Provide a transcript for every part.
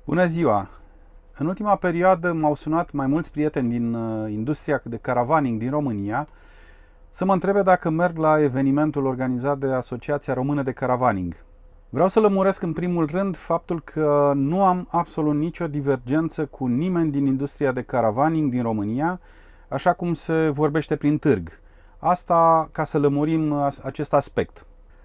Bună ziua! În ultima perioadă m-au sunat mai mulți prieteni din industria de caravaning din România să mă întrebe dacă merg la evenimentul organizat de Asociația Română de Caravaning. Vreau să lămuresc în primul rând faptul că nu am absolut nicio divergență cu nimeni din industria de caravaning din România, așa cum se vorbește prin târg. Asta ca să lămurim acest aspect.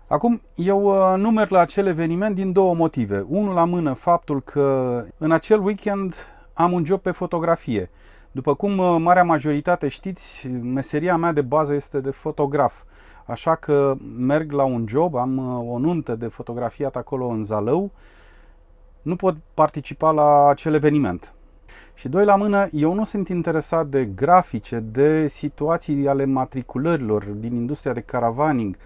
Acum, eu nu merg la acel eveniment din două motive. Unul la mână, faptul că în acel weekend am un job pe fotografie. După cum marea majoritate știți, meseria mea de bază este de fotograf. Așa că merg la un job, am o nuntă de fotografiat acolo în Zalău, nu pot participa la acel eveniment. Și doi la mână, eu nu sunt interesat de grafice, de situații ale matriculărilor din industria de caravaning.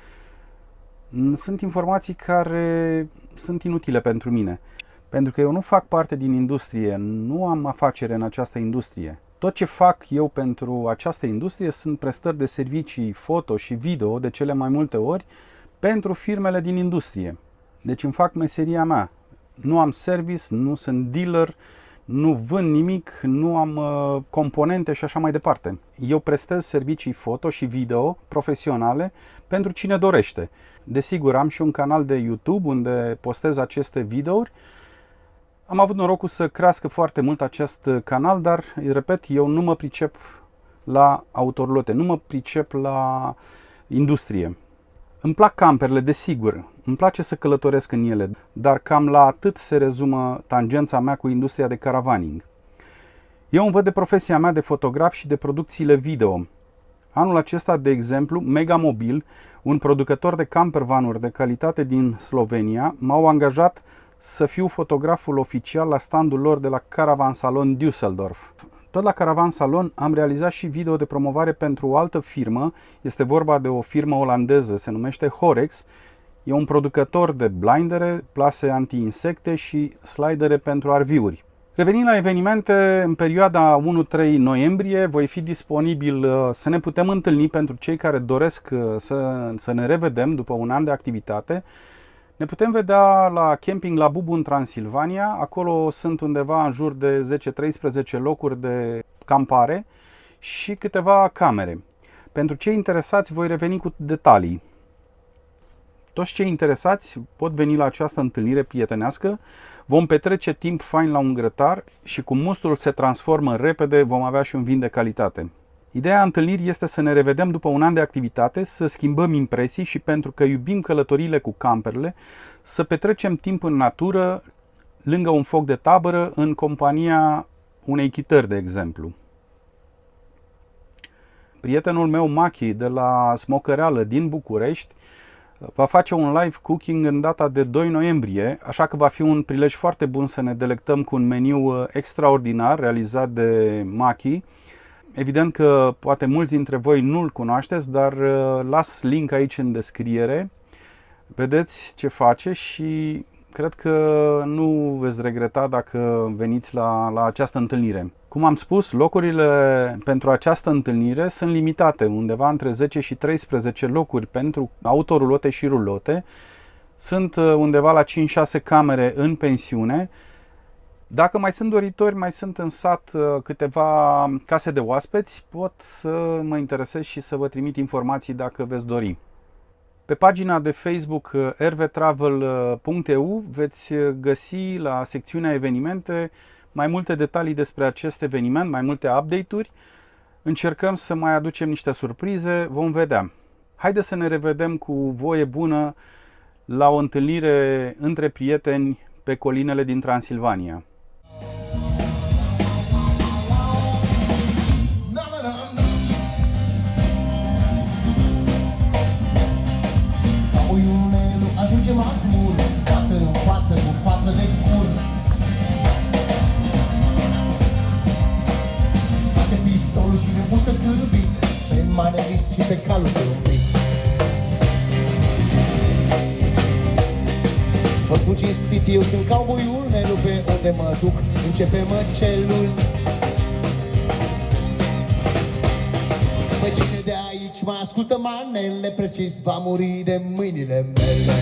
Sunt informații care sunt inutile pentru mine, pentru că eu nu fac parte din industrie, nu am afacere în această industrie. Tot ce fac eu pentru această industrie sunt prestări de servicii foto și video de cele mai multe ori pentru firmele din industrie. Deci îmi fac meseria mea. Nu am service, nu sunt dealer, nu vând nimic, nu am componente și așa mai departe. Eu prestez servicii foto și video profesionale pentru cine dorește. Desigur, am și un canal de YouTube unde postez aceste videouri. Am avut norocul să crească foarte mult acest canal, dar, repet, eu nu mă pricep la autorolote, nu mă pricep la industrie. Îmi plac camperele, desigur, îmi place să călătoresc în ele, dar cam la atât se rezumă tangența mea cu industria de caravaning. Eu îmi văd de profesia mea de fotograf și de producțiile video. Anul acesta, de exemplu, Megamobil, un producător de campervanuri de calitate din Slovenia, m-au angajat să fiu fotograful oficial la standul lor de la Caravan Salon Düsseldorf. Tot la Caravan Salon am realizat și video de promovare pentru o altă firmă. Este vorba de o firmă olandeză, se numește Horex. E un producător de blindere, plase anti-insecte și slidere pentru RV-uri. Revenind la evenimente, în perioada 1-3 noiembrie voi fi disponibil să ne putem întâlni pentru cei care doresc să ne revedem după un an de activitate. Ne putem vedea la camping la Bubu în Transilvania. Acolo sunt undeva în jur de 10-13 locuri de campare și câteva camere. Pentru cei interesați voi reveni cu detalii. Toți cei interesați pot veni la această întâlnire prietenească. Vom petrece timp fain la un grătar și cum mustul se transformă repede, vom avea și un vin de calitate. Ideea întâlnirii este să ne revedem după un an de activitate, să schimbăm impresii și, pentru că iubim călătoriile cu camperele, să petrecem timp în natură, lângă un foc de tabără, în compania unei chitări, de exemplu. Prietenul meu, Machi, de la Smocăreală din București, va face un live cooking în data de 2 noiembrie, așa că va fi un prilej foarte bun să ne delectăm cu un meniu extraordinar realizat de Machi. Evident că poate mulți dintre voi nu-l cunoașteți, dar las link aici în descriere. Vedeți ce face și cred că nu veți regreta dacă veniți la această întâlnire. Cum am spus, locurile pentru această întâlnire sunt limitate, undeva între 10 și 13 locuri pentru autorulote și rulote. Sunt undeva la 5-6 camere în pensiune. Dacă mai sunt doritori, mai sunt în sat câteva case de oaspeți, pot să mă interesez și să vă trimit informații dacă veți dori. Pe pagina de Facebook rvtravel.eu veți găsi la secțiunea evenimente mai multe detalii despre acest eveniment, mai multe update-uri. Încercăm să mai aducem niște surprize, vom vedea. Haideți să ne revedem cu voie bună la o întâlnire între prieteni pe colinele din Transilvania. Ajungem acum, față în față, cu față de cur. Bate pistolul și ne mușcă scârbit pe manerist și pe calul de un mic. Vă spun cinstit, eu sunt cowboyul, Nelu, pe unde mă duc, începe măcelul. Pe cine de aici mă ascultă manele, precis va muri de mâinile mele.